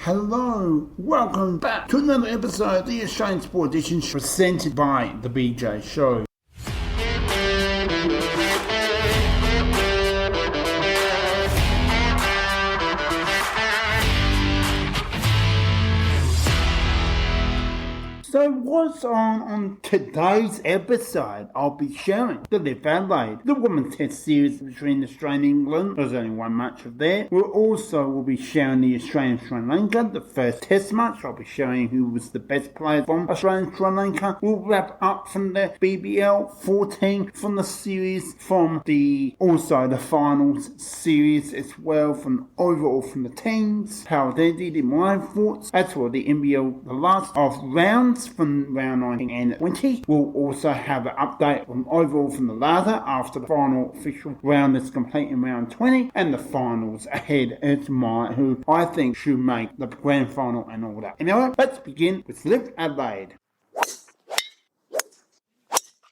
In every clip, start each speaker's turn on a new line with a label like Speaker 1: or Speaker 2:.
Speaker 1: Hello, welcome back to another episode of the Australian Sport Edition presented by The BJ Show. So what's on today's episode? I'll be sharing the LIV Adelaide, the Women's Test Series between Australia and England. There's only one match of there. We'll be sharing the Australia-Sri Lanka, the first Test match. I'll be showing who was the best player from Australia and Sri Lanka. We'll wrap up from the BBL 14 from the series, from the finals series as well, from overall from the teams, how they did in my thoughts. As for the NBL, the last of rounds from round 19 and 20. We'll also have an update from overall from the ladder after the final official round is complete in round 20 and the finals ahead as who I think should make the grand final and all that. Anyway, let's begin with LIV Adelaide.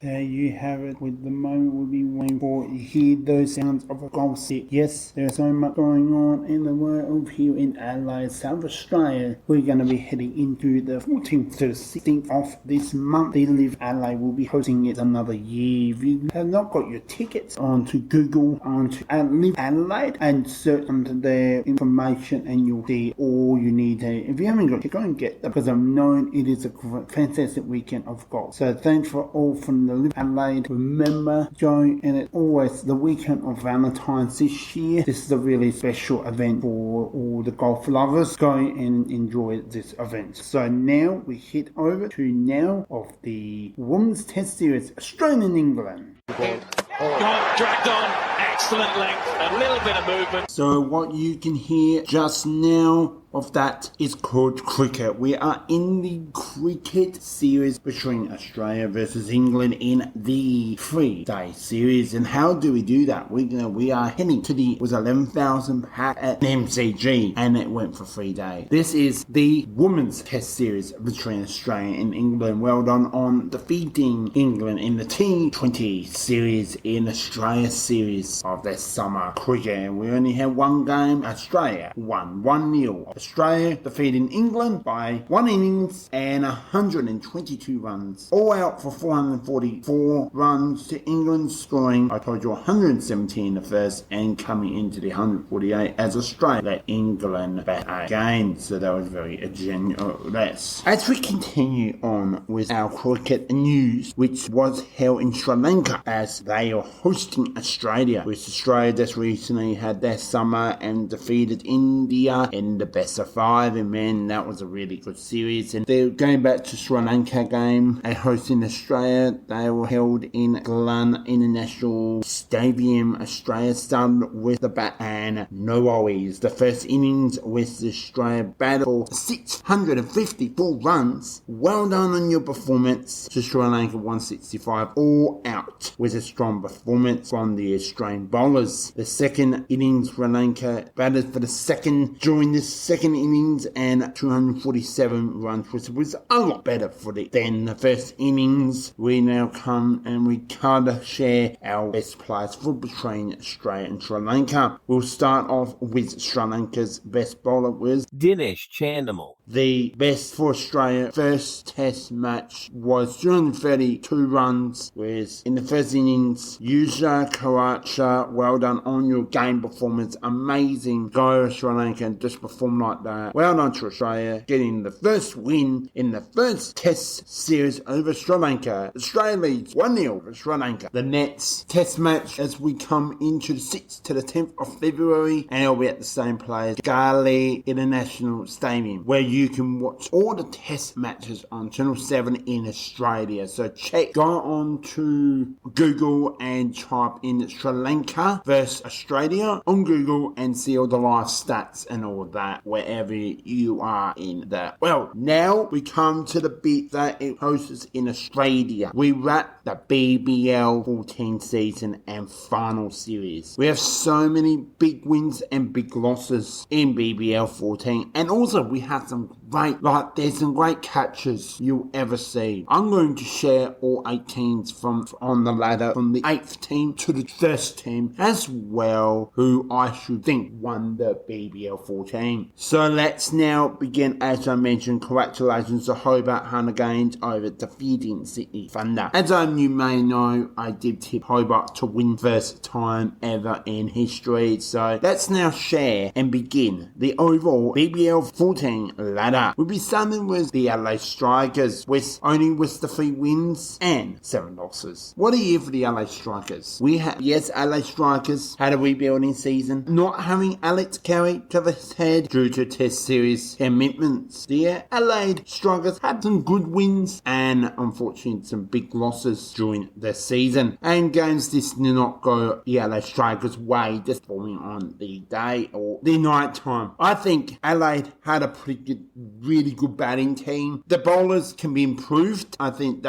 Speaker 1: There you have it. With the moment we'll be waiting for, you hear those sounds of a golf set. Yes, there's so much going on in the world here in Adelaide, South Australia. We're going to be heading into the 14th to the 16th of this month. The LIV Adelaide will be hosting it another year. If you have not got your tickets, onto Google, onto LIV Adelaide, and search under their information, and you'll see all you need there. If you haven't got it, go and get them, because I'm knowing it is a fantastic weekend of golf. So thanks for all from the LIV Adelaide. Remember, join, and it's always the weekend of Valentine's this year. This is a really special event for all the golf lovers. Go and enjoy this event. So now we head over to now of the Women's Test Series, Australia and England.
Speaker 2: Dragged on, excellent length, a little bit of movement.
Speaker 1: So what you can hear just now of that is called cricket. We are in the cricket series between Australia versus England in the 3-day series. And how do we do that? We are heading to the 11,000 pack at MCG, and it went for 3 days. This is the Women's Test Series between Australia and England. Well done on defeating England in the T20 series in Australia series of their summer cricket. And we only had one game. Australia won 1-0. Australia defeating England by 1 innings and 122 runs. All out for 444 runs to England scoring, I told you, 117 in the first and coming into the 148 as Australia let England bat again. So that was very generous. As we continue on with our cricket news, which was held in Sri Lanka as they are hosting Australia, which Australia just recently had their summer and defeated India in the best of 5, and man, that was a really good series. And they're going back to Sri Lanka game and hosting Australia. They were held in Glen International Stadium. Australia started with the bat and no worries. The first innings with Australia batted for 654 runs. Well done on your performance. So Sri Lanka 165 all out with a strong performance from the Australian bowlers. The second innings, Sri Lanka batted for the second during this second innings and 247 runs, which was a lot better for it than the first innings. We now come and we kind of share our best players for between Australia and Sri Lanka. We'll start off with Sri Lanka's best bowler was
Speaker 3: Dinesh Chandimal.
Speaker 1: The best for Australia first test match was 232 runs, whereas in the first innings, Yuja Karacha, well done on your game performance. Amazing. Go Sri Lanka, just perform like that. Well done to Australia, getting the first win in the first test series over Sri Lanka. Australia leads 1-0 for Sri Lanka. The next test match as we come into the 6th to the 10th of February, and it'll be at the same place, Gale International Stadium, where you can watch all the test matches on Channel 7 in Australia. So go on to Google and type in Sri Lanka versus Australia on Google and see all the live stats and all that wherever you are in that. Well, now we come to the bit that it hosts in Australia. We wrap the BBL 14 season and final series. We have so many big wins and big losses in BBL 14, and also we have some great, like there's some great catches you'll ever see. I'm going to share all 8 teams from on the ladder, from the 8th team to the 1st team, as well, who I should think won the BBL 14. So let's now begin. As I mentioned, congratulations to Hobart Renegades over defeating Sydney Thunder. As you may know, I did tip Hobart to win first time ever in history. So let's now share and begin the overall BBL 14 ladder. We'll be starting with the LA Strikers with the 3 wins and 7 losses. What a year for the LA Strikers. We have, yes, LA Strikers had a rebuilding season, not having Alex Carey to the head due to Test Series commitments. The LA Strikers had some good wins and unfortunately some big losses during the season, and games this did not go the LA Strikers' way, just falling on the day or the night time. I think Adelaide had a pretty good, really good batting team. The bowlers can be improved. I think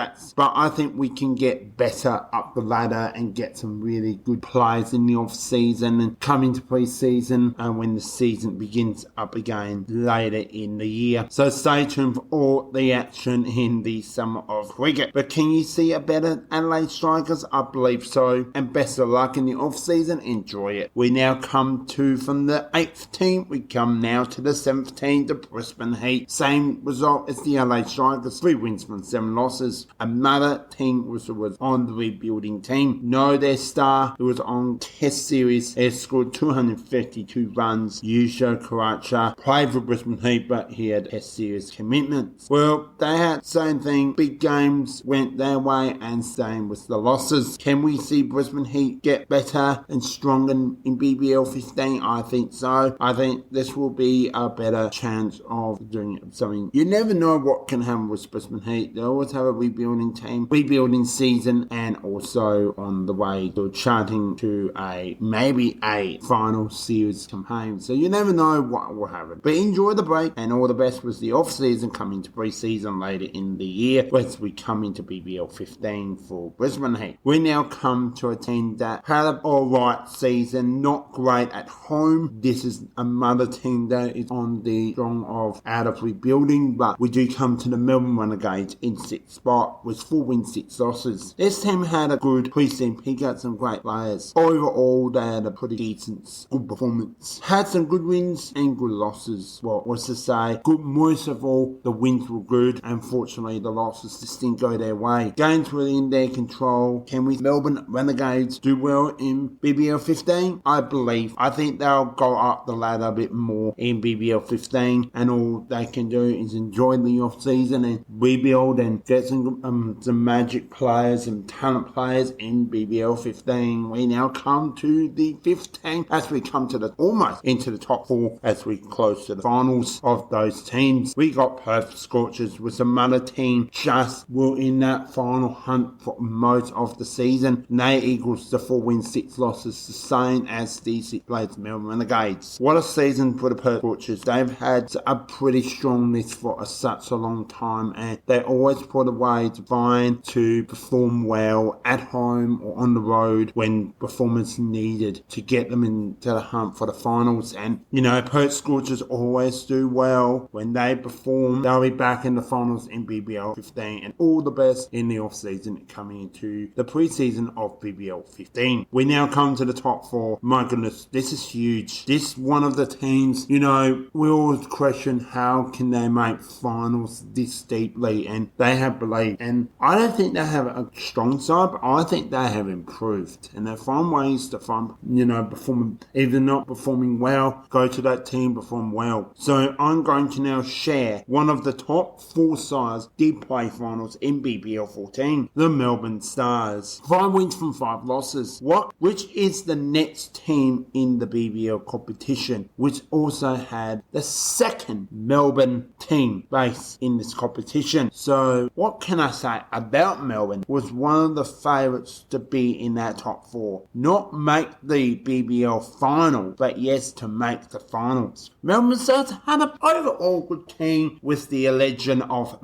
Speaker 1: we can get better up the ladder and get some really good players in the off season and come into pre-season and when the season begins up again later in the year. So stay tuned for all the action in the summer of cricket. But can you see a better Adelaide Strikers? I believe so. And best of luck in the off season. Enjoy it. We now come to, from the 8th team, we come now to the 7th team, the Brisbane Heat. Same result as the LA Strikers, 3 wins from 7 losses. Another team was on the rebuilding team. No, their star, who was on Test Series, has scored 252 runs. Yusha Karacha played for Brisbane Heat, but he had Test Series commitments. Well, they had same thing. Big games went their way, and same with the losses. Can we see Brisbane Heat get better and stronger in BBL 15? I think so. I think this will be a better chance of doing something. You never know what can happen with Brisbane Heat. They always have a rebuilding team, rebuilding season, and also on the way to charting to maybe a final series campaign. So you never know what will happen. But enjoy the break, and all the best with the off season coming to pre-season later in the year as we come into BBL 15 for Brisbane Heat. We now come to a team that had an alright season, not great at home. This is another team that is on the strong of out of rebuilding, but we do come to the Melbourne Renegades in 6th spot with 4 wins, 6 losses. This team had a good pre-season pick out some great players. Overall, they had a pretty decent, good performance. Had some good wins and good losses. Well, what's to say, good, most of all, the wins were good. Unfortunately, the losses just didn't go their way. Games were in their control. Can we Melbourne Renegades do well in BBL 15? I believe. I think they'll go up the ladder a bit more in BBL 15, and all they can do is enjoy the off season and rebuild and get some magic players and talent players in BBL 15. We now come to the 5th team as we come to the almost into the top 4 as we close to the finals of those teams. We got Perth Scorchers with some other team just were in that final hunt for most of the season. And they equals the 4 wins, 6 losses, the same as the 6th place Melbourne Renegades. What a season for the Perth Scorchers. They've had a pretty strong list for such a long time, and they always put a way to find to perform well at home or on the road when performance needed to get them into the hunt for the finals. And you know, Perth Scorchers always do well when they perform. They'll be back in the finals in BBL 15, and all the best in the off season coming into the pre-season of BBL 15. We now come to the top 4. My goodness, this is huge. This one of the teams, you know, we always question how can they make finals this deeply, and they have believed. And I don't think they have a strong side, but I think they have improved, and they find ways to find, you know, performing, either not performing well, go to that team, perform well. So I'm going to now share one of the top 4 sides did play finals in BBL 14, the Melbourne Stars. 5 wins from 5 losses. Which is the next team in the BBL competition, which also had the 2nd Melbourne team based in this competition. So what can I say about Melbourne? Was one of the favourites to be in that top 4. Not make the BBL final, but yes, to make the finals. Melbourne Stars had an overall good team with the legend of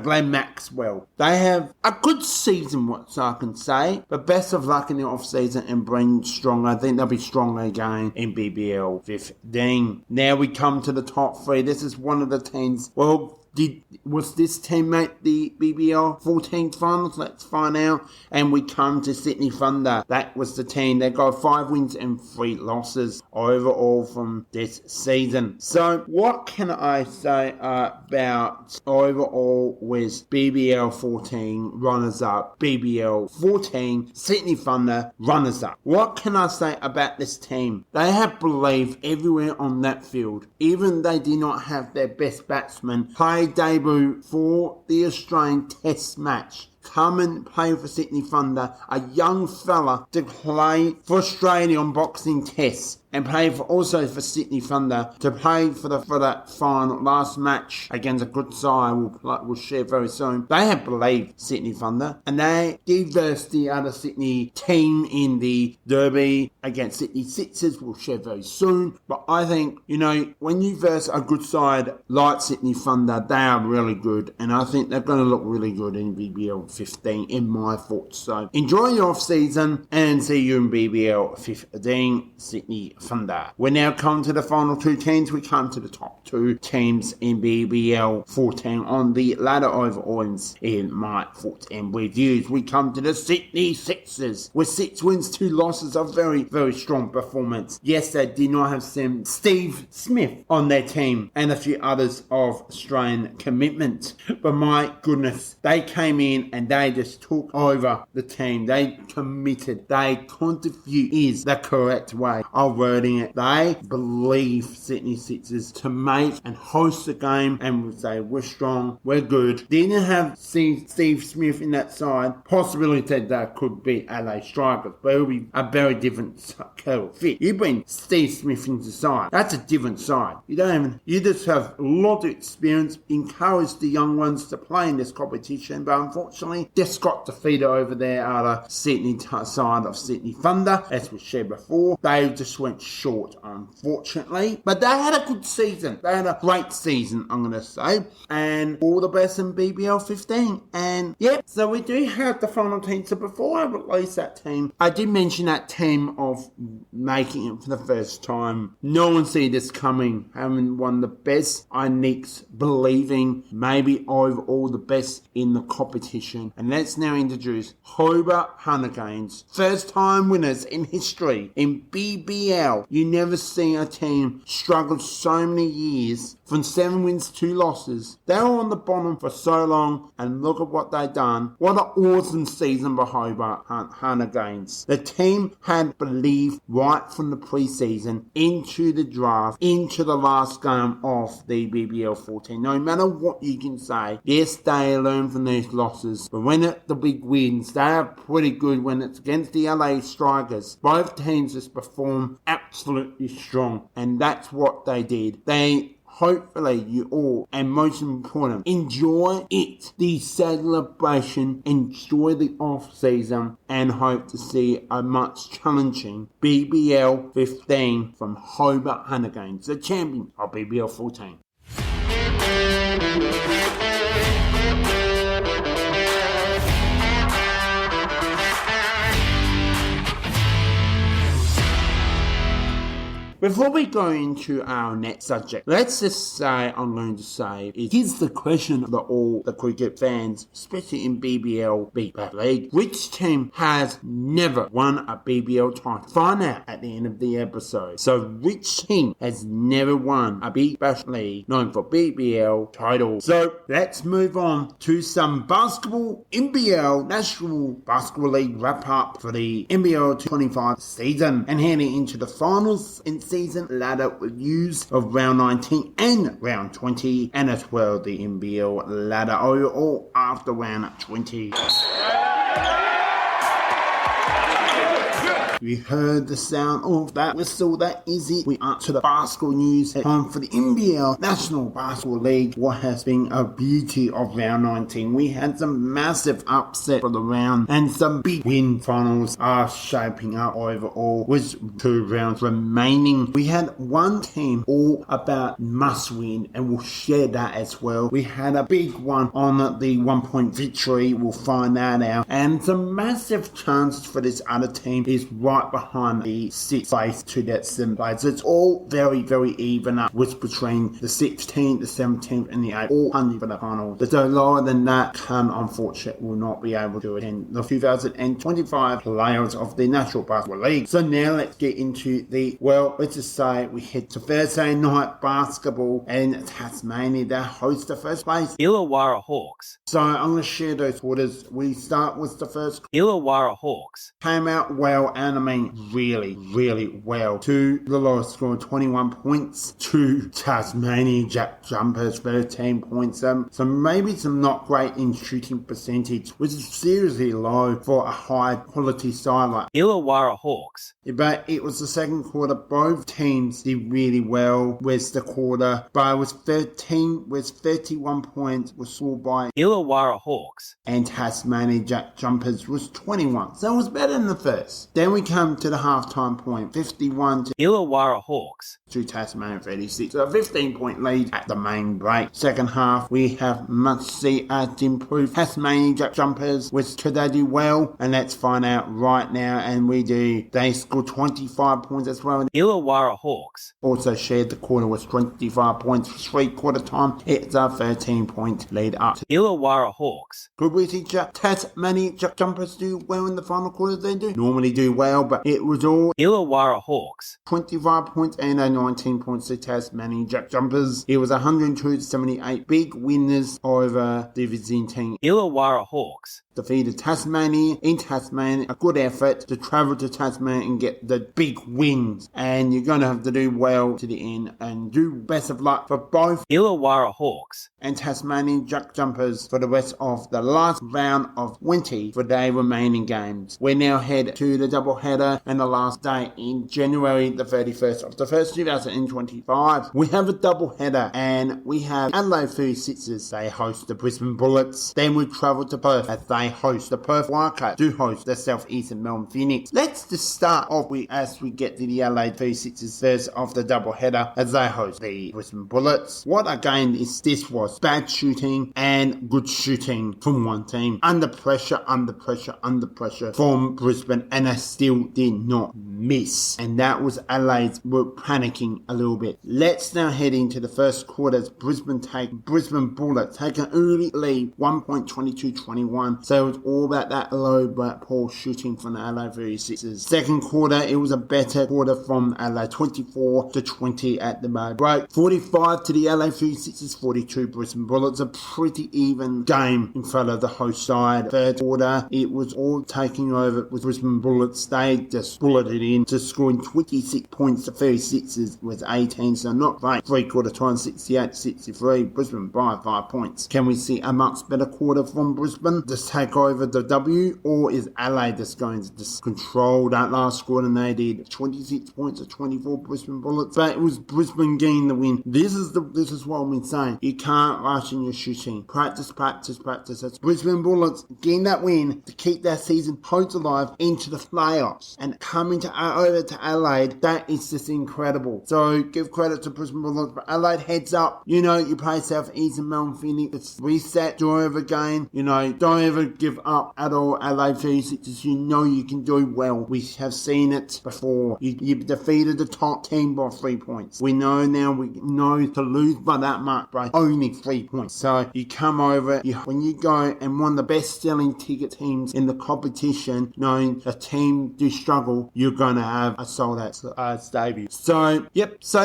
Speaker 1: Glenn Maxwell. They have a good season, what I can say, but best of luck in the off season and bring strong. I think they'll be stronger again in BBL 15. Now we come to the top 3. This is versus one of the teams. Well, was this team make the BBL 14 finals? Let's find out. And we come to Sydney Thunder. That was the team. They got 5 wins and 3 losses overall from this season. So what can I say about overall with BBL 14 runners-up, BBL 14 Sydney Thunder runners-up? What can I say about this team? They have believed everywhere on that field. Even they did not have their best batsman play debut for the Australian Test match. Come and play for Sydney Thunder, a young fella to play for Australia on Boxing Tests. And play also for Sydney Thunder to play for that final last match against a good side we'll share very soon. They have believed Sydney Thunder, and they did versus the other Sydney team in the derby against Sydney Sixers. We'll share very soon. But I think, when you verse a good side like Sydney Thunder, they are really good, and I think they're going to look really good in BBL 15 in my thoughts. So enjoy your off season and see you in BBL 15 Sydney Thunder. We're now come to the final 2 teams. We come to the top 2 teams in BBL 14 on the ladder overall in my thoughts and reviews. We come to the Sydney Sixers with 6 wins, 2 losses, a very, very strong performance. Yes, they did not have Steve Smith on their team and a few others of Australian commitment. But my goodness, they came in and they just took over the team. They committed. They contribute is the correct way of wording it. They believe Sydney Sixers to make and host the game and would say we're strong, we're good. Didn't have Steve Smith in that side. Possibility that could be LA Strikers, but it'll be a very different kettle fit. You bring Steve Smith into the side. That's a different side. You just have a lot of experience. Encourage the young ones to play in this competition, but unfortunately, just got defeated over there out of Sydney side of Sydney Thunder, as we shared before. They just went short, unfortunately. But they had a good season. They had a great season, I'm going to say. And all the best in BBL 15. And yep, so we do have the final team. So before I release that team, I did mention that team of making it for the first time. No one see this coming. Having won the best, Onyx believing maybe overall the best in the competition. And let's now introduce Hobart Hurricanes. First time winners in history in BBL. You never see a team struggle so many years from 7 wins, 2 losses. They were on the bottom for so long, and look at what they've done. What an awesome season by Hobart Hurricanes. The team had believed right from the preseason into the draft, into the last game of the BBL 14. No matter what you can say, yes, they learn from these losses, but when it's the big wins, they are pretty good when it's against the LA Strikers. Both teams just perform absolutely strong, and that's what they did. Hopefully you all, and most important, enjoy it, the celebration, enjoy the off season, and hope to see a much challenging BBL 15 from Hobart Hurricanes, the champion of BBL 14. Before we go into our next subject, let's just say, I'm going to say, here's the question that all the cricket fans, especially in BBL Adelaide, which team has never won a BBL title? Find out at the end of the episode. So, which team has never won a BBL League known for BBL title? So, let's move on to some basketball NBL National Basketball League wrap up for the NBL 25 season and heading into the finals in season ladder reviews of round 19 and round 20, and as well the NBL ladder overall after round 20. We heard the sound of that whistle. That is it. We are to the basketball news. Time for the NBL National Basketball League. What has been a beauty of round 19. We had some massive upset for the round and some big win. Finals are shaping up overall with 2 rounds remaining. We had one team all about must win, and we'll share that as well. We had a big one on the 1-point victory. We'll find that out. And some massive chances for this other team is right behind the 6th place to that 7th place. It's all very, very even up with between the 16th, the 17th and the 8th, all hunting for the finals. So lower than that, unfortunately will not be able to attend the 2025 playoffs of the National Basketball League. So now let's get into let's just say we head to Thursday night basketball, and Tasmania, they host the first place
Speaker 3: Illawarra Hawks.
Speaker 1: So I'm going to share those quarters. We start with the first.
Speaker 3: Illawarra Hawks
Speaker 1: Came out well, and I mean really, really well. To the lowest score, 21 points. To Tasmania Jack Jumpers, 13 points. So maybe some not great in shooting percentage, which is seriously low for a high quality side like
Speaker 3: Illawarra Hawks.
Speaker 1: But it was the second quarter. Both teams did really well with the quarter. But it was 31 points was scored by
Speaker 3: Illawarra Hawks.
Speaker 1: And Tasmania Jack Jumpers was 21. So it was better than the first. Then we come to the halftime point. 51 to
Speaker 3: Illawarra Hawks.
Speaker 1: To Tasmania 36. So a 15-point lead at the main break. Second half, we have much see as improved. Tasmania Jack Jumpers, could they do well? And let's find out right now. And we do. They scored 25 points as well.
Speaker 3: Illawarra Hawks
Speaker 1: Also shared the quarter with 25 points for 3/4 time. It's a 13-point lead up to
Speaker 3: Illawarra Hawks.
Speaker 1: Could we see Tasmania Jack Jumpers do well in the final quarter? They do normally do well, but it was all
Speaker 3: Illawarra Hawks.
Speaker 1: 25 points and 19 points to Tasmania Jack Jumpers. It was 102 to 78. Big winners over the visiting team.
Speaker 3: Illawarra Hawks
Speaker 1: Defeated Tasmania in Tasmania. A good effort to travel to Tasmania and get the big wins. And you're going to have to do well to the end and do best of luck for both
Speaker 3: Illawarra Hawks
Speaker 1: and Tasmanian Jack Jumpers for the rest of the last round of 20 for their remaining games. We now head to the doubleheader and the last day in January the 31st of the 1st 2025. We have a doubleheader and we have Adelaide 36ers. They host the Brisbane Bullets. Then we travel to Perth as they host the Perth Wildcats. Do host the Southeastern Melbourne Phoenix. Let's just start off as we get to the Adelaide 36ers first of the doubleheader as they host the Brisbane Bullets. What again is this was bad shooting and good shooting from one team. Under pressure from Brisbane, and they still did not miss. And that was Adelaide were panicking a little bit. Let's now head into the first quarters. Brisbane Bullets take an early lead, 1.22-21. So it was all about that low but poor shooting from the Adelaide 36ers. Second quarter, it was a better quarter from Adelaide, 24 to 20 at the break. 45 to the Adelaide 36ers, 42 Brisbane Bullets. A pretty even game in front of the host side. Third quarter, it was all taking over with Brisbane Bullets. They just bulleted in, just scoring 26 points to 36ers with 18, so not great. 3/4 time, 68-63. Brisbane by 5 points. Can we see a much better quarter from Brisbane? Just take over the W, or is Adelaide just going to just control that last quarter? And they did 26 points to 24 Brisbane Bullets. But it was Brisbane getting the win. This is what I've been saying. You can't rush in your shooting. Practice. That's Brisbane Bullets getting that win to keep their season hopes alive into the playoffs. And coming over to Adelaide, that is just incredible. So give credit to Brisbane Bullets. But Adelaide heads up. You play South East and Melbourne Phoenix. It's reset, do over again. Don't ever give up at all. Adelaide 36ers, you can do well. We have seen it before. You defeated the top team by 3 points. We know to lose by that much by only 3 points. So you come over, when you go and one of the best selling ticket teams in the competition, knowing a team do struggle, you're going to have a sold out debut. So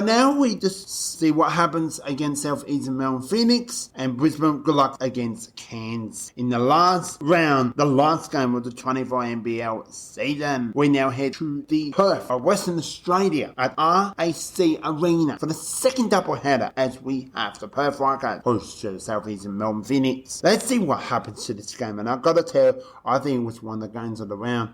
Speaker 1: now we just see what happens against South East and Melbourne Phoenix and Brisbane. Good luck against Cairns in the last round, the last game of the 25 NBL season. We now head to the Perth of Western Australia at RAC Arena for the second doubleheader as we have the Perth Wildcats host to the South East and Melbourne Phoenix. Let's see what happens to this game, and I've got to tell, I think it was one of the games of the round.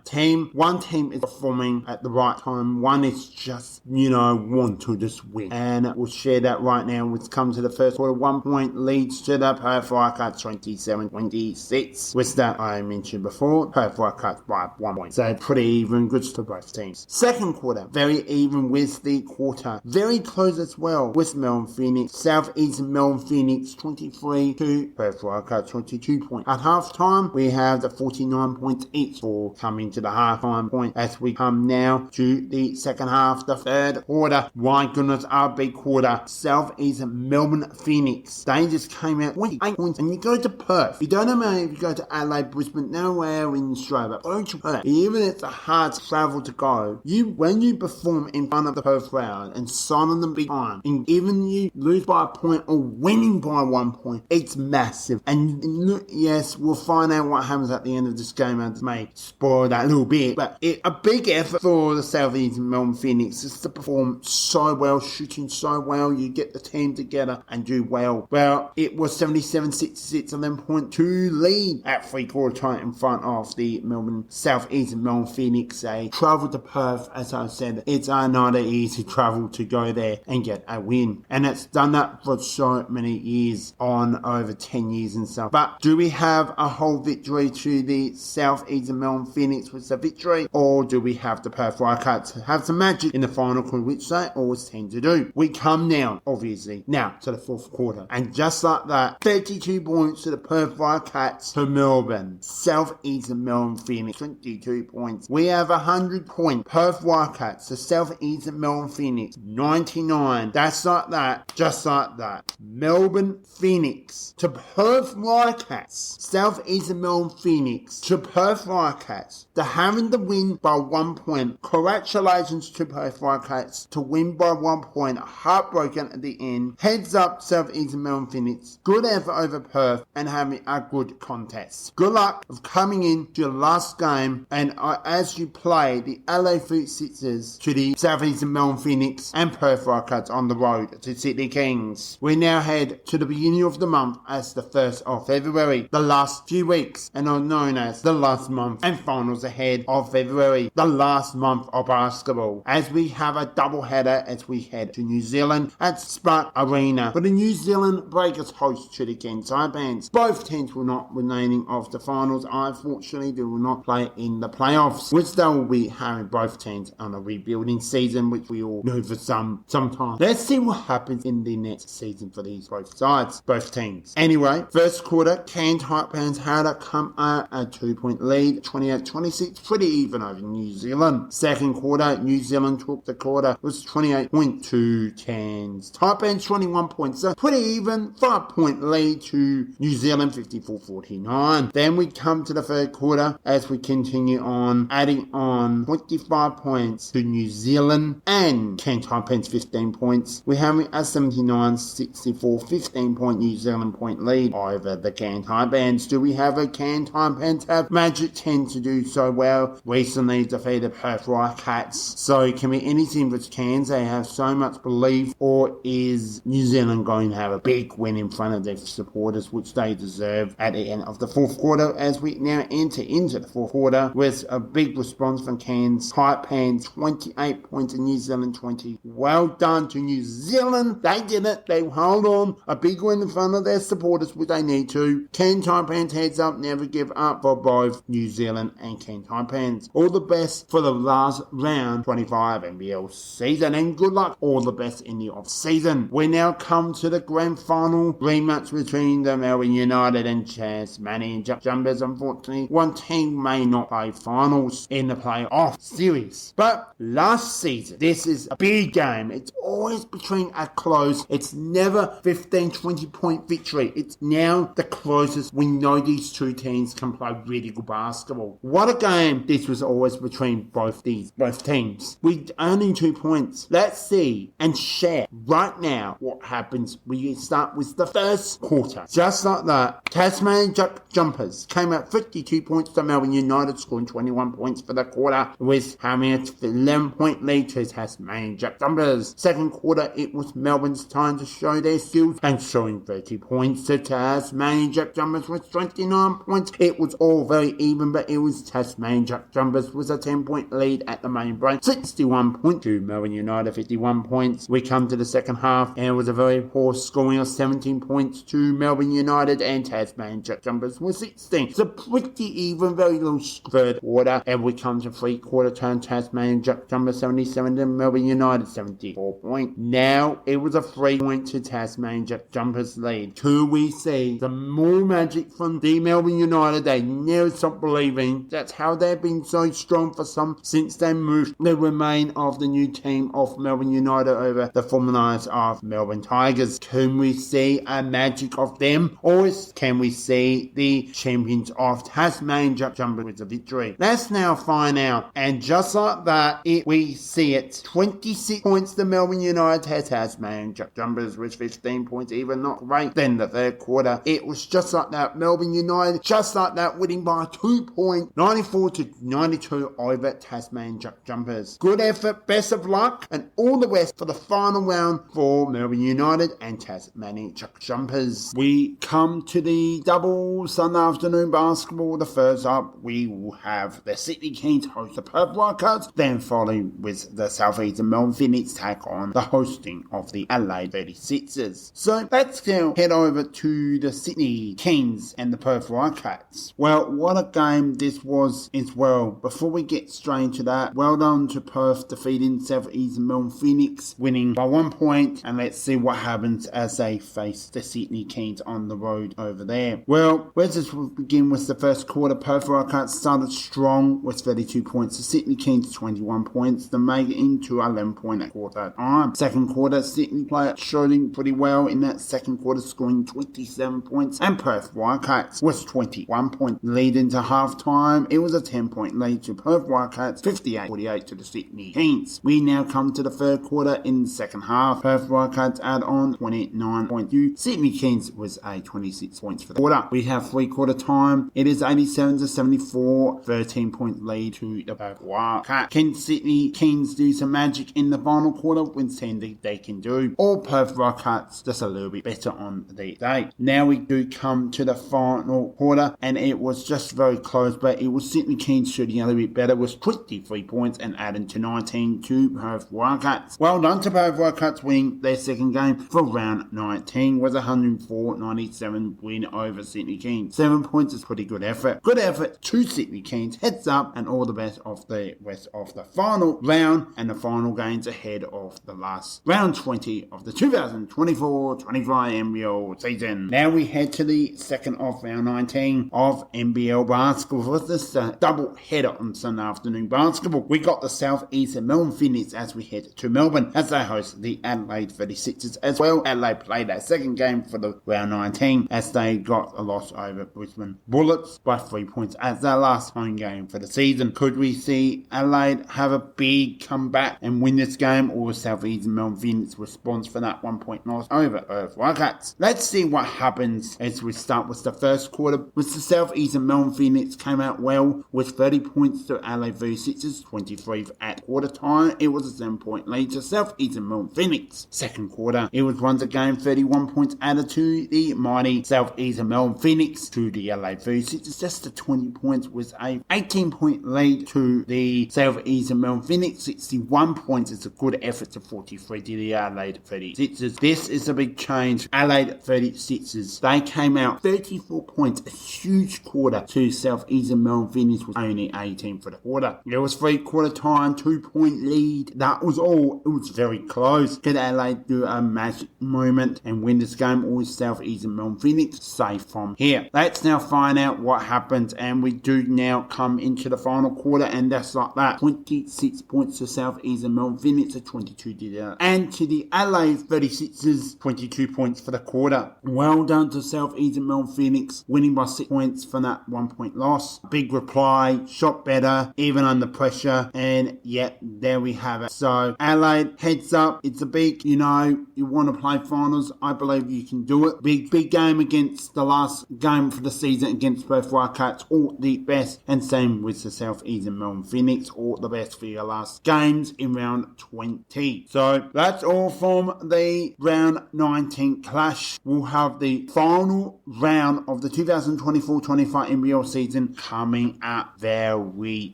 Speaker 1: One team is performing at the right time, one is just, want to just win. And we'll share that right now. We've come to the first quarter, 1 point leads to the Perth Wildcats, 27-26, with Just that I mentioned before, Perth Wildcats by 1 point. So pretty even, good to both teams. Second quarter, very even with the quarter. Very close as well with Melbourne Phoenix. South East Melbourne Phoenix 23 to Perth Wildcats 22 points. At half time, we have the 49 points each for coming to the half-time point as we come now to the second half, the third quarter. My goodness, our big quarter. South East Melbourne Phoenix. They just came out 28 points. And you go to Perth. You don't know if you go to Adelaide, Brisbane, nowhere in Australia, but go to Perth. Even if it's a hard travel to go, when you perform in front of the Perth crowd and sign on them big time, and even you lose by a point or winning by 1 point, it's massive. And yes, we'll find out what happens at the end of this game. I may spoil that a little bit, but a big effort for the South East Melbourne Phoenix is to perform so well, shooting so well. You get the team together and do well. Well, it was 77-66, 11.2 lead at three-quarter time in front of the Melbourne South East Melbourne Phoenix. They travel to Perth, as I said. It's not an easy travel to go there and get a win, and it's done that for so many years, on over 10 years and stuff. But do we have a whole victory to the South East Melbourne Phoenix with a victory, or do we have the Perth Wildcats have some magic in the final quarter, which they always tend to do? We come now, obviously, to the fourth quarter, and just like that, 32 points to the Perth Wildcats to Melbourne. South East Melbourne Phoenix 22 points. We have 100 points. Perth Wildcats to South East Melbourne Phoenix 99. That's like that, just like that. Melbourne Phoenix to Perth Wildcats. South East Melbourne Phoenix to Perth Wildcats. They're having to win by 1 point. Congratulations to Perth Wildcats to win by 1 point. Heartbroken at the end. Heads up, South East Melbourne Phoenix. Good effort over Perth and having a good contest. Good luck of coming in to your last game, and as you play the LA Sixers to the South East Melbourne Phoenix and Perth Wildcats on the road to Sydney Kings. We now head to the beginning of the month as the 1st of February. The last few weeks and are known as the last month, and finals ahead of February, the last month of basketball, as we have a double header as we head to New Zealand at Spark Arena for the New Zealand Breakers host to the Cairns Taipans. Both teams will not remaining of the finals. Unfortunately, they will not play in the playoffs, which they will be having both teams on a rebuilding season, which we all know for some time. Let's see what happens in the next season for these both sides, both teams. Anyway, first quarter, Cairns Taipans had to come out a 2-point lead, 28-26, pretty even over New Zealand. Second quarter, New Zealand took the quarter, was 28 points to Cairns Taipans 21 points, so pretty even, 5-point lead to New Zealand 54-49. Then we come to the third quarter as we continue on, adding on 25 points to New Zealand and Cairns Taipans 15 points. We're having a 79-64 15-point New Zealand point lead over the Cairns Taipans. Do we have a Cairns Taipans have magic 10 to do so well? Recently defeated Perth Wildcats, so can be anything with Cairns. They have so much belief, or is New Zealand going to have a big win in front of their supporters, which they deserve at the end of the fourth quarter, as we now enter into the fourth quarter with a big response from Cairns Taipans, 28 points in New Zealand 20. Well done to New Zealand. They did it. They held on. A big win in front of their supporters, which they need to. Cairns Taipans heads up, never give up for both New Zealand and Cairns Taipans. All the best for the last round 25 NBL season, and good luck, all the best in the off season. We now come to the grand final rematch between the Melbourne United and Tasmanian Jumbers. Unfortunately, one team may not play finals in the playoff series, but last season, this is a big game. It's always between a close. It's never 15-20 point victory. It's now the closest. We know these two teams can play really good basketball. What a game this was always between both teams. We only 2 points. Let's see and share right now what happens. We start with the first quarter. Just like that, Tasmanian Jumpers came out 52 points to Melbourne United, scoring 21 points for the quarter, with having an 11-point lead to Tasmanian Jumpers. Second quarter, it was Melbourne's time to show their skills and showing 30 points to Tasmanian Jumpers with 29 points. It was all very even, but it was Tasmanian Jumpers with a 10-point lead at the main break, 61 points to Melbourne United, 51 points. We come to the second half, and it was a very poor scoring of 17 points to Melbourne United, and Tasmanian Jumpers with 16. It's a pretty even, very little third quarter, and we come to 3-quarter time. Tasmanian Jumpers 77 to Melbourne United 74 point. Now it was a 3-point to Tasmanian Jumpers lead. Could we see some more magic from the Melbourne United? They never stop believing. That's how they've been so strong for some since they moved the remain of the new team of Melbourne United over the former Knights of Melbourne Tigers. Can we see a magic of them, or can we see the champions of Tasmanian Jumpers with a victory? Let's now find out. And just like that, we see it. 26 points to Melbourne United to Tasmanian Jumpers with 15 points, even not great. Then the third quarter, it was just like that. Melbourne United, just like that, winning by 2 points, 94 to 92 over Tasmanian Jumpers. Good effort, best of luck, and all the best for the final round for Melbourne United and Tasmanian Jumpers. We come to the double Sunday afternoon basketball. The first up, we will have the Sydney Kings host the Perth Wildcats, then following with the South Eastern Melbourne Phoenix take on the hosting of the Adelaide 36ers. So let's now head over to the Sydney Kings and the Perth Wildcats. Well, what a game this was as well. Before we get straight into that, well done to Perth defeating South Eastern Melbourne Phoenix, winning by 1 point, and let's see what happens as they face the Sydney Kings on the road over there. Well, let's just begin with the first quarter. Perth Wildcats started strong with 32 points. The Sydney Kings 21 points to make it into 11 point at quarter time. Second quarter, Sydney players shooting pretty well in that second quarter, scoring 27 points, and Perth Wildcats was 21 points. Lead into half time, it was a 10-point lead to Perth Wildcats, 58-48 to the Sydney Kings. We now come to the third quarter. In the second half, Perth Wildcats add on 29.2. Sydney Kings was a 26 points for the quarter. We have 3-quarter time. It is 87 to 74, 13-point lead to the Perth Wildcats. Can Sydney Kings do some magic in the final quarter? When Sandy they can do. All Perth Wildcats just a little bit better on the day. Now we do come to the final quarter, and it was just very close, but it was Sydney Kings shooting a little bit better, was 23 points and adding to 19 to Perth Wildcats. Well done to Perth Wildcats winning their second game for round 19, was 104-97 win over Sydney Kings. 7 points is pretty good effort. Good effort to Sydney Kings. Heads up, and all the best of the rest of the final round and the final games ahead of the last round 20 of the 2024-25 NBL season. Now we head to the second of round 19 of NBL basketball. For this double header on Sunday afternoon basketball, we got the South Eastern Melbourne Phoenix as we head to Melbourne as they host the Adelaide 36ers as well. Adelaide played their second game for the round 19 as they got a loss over Brisbane Bullets by 3 points as their last home game for the season. Could we see Adelaide have a big comeback and win this game, or South Eastern Melbourne Phoenix response for that 1 point loss over Perth Wildcats? Let's see what happens as we start with the first quarter. With the South Eastern Melbourne Phoenix came out well with 30 points to Adelaide 36ers, 23 at quarter time. It was a 7-point lead to South Eastern Melbourne Phoenix. Second quarter, it was once again 31 points added to the mighty South Eastern Melbourne Phoenix to the Adelaide 36ers. Just the 20 points was a 18-point lead to the South Eastern Melbourne Phoenix. 61 points is a good effort to 43 to the Adelaide 36ers. This is a big change. Adelaide 36ers, they came out 34 points, a huge quarter to South Eastern Melbourne Phoenix was only 18 for the quarter. It was 3-quarter time, 2-point lead. That was all. It was very close. Could Adelaide do a magic moment and win this game, or is South Eastern Melbourne Phoenix safe from here? Let's now find out what happens, and we do now come into the final quarter, and that's like that. 26 points to South Eastern Melbourne Phoenix, a 22 to the and to the Adelaide 36ers, 22 points for the quarter. Well done to South Eastern Melbourne Phoenix, winning by 6 points for that 1 point loss. Big reply, shot better, even under pressure, and yet there we have it. So Adelaide, heads up, it's a big, you want to play finals. I believe you can do it. Big game against the last game for the season against Perth Wildcats. All the best, and same with the South Eastern Melbourne Phoenix. All the best for your last games in round 20. So that's all from the round 19 clash. We'll have the final round of the 2024-25 NBL season coming up very